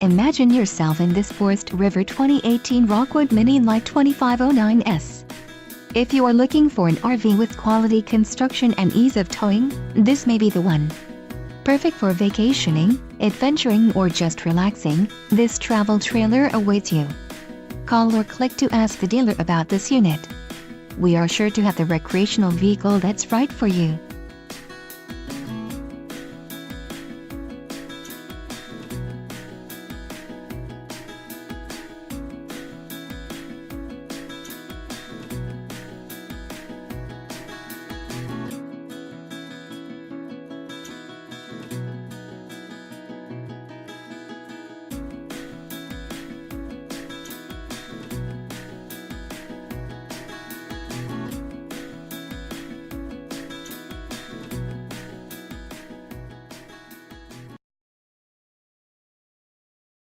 Imagine yourself in this Forest River 2018 Rockwood Mini Lite 2509S. If you are looking for an RV with quality construction and ease of towing, this may be the one. Perfect for vacationing, adventuring, or just relaxing, this travel trailer awaits you. Call or click to ask the dealer about this unit. We are sure to have the recreational vehicle that's right for you.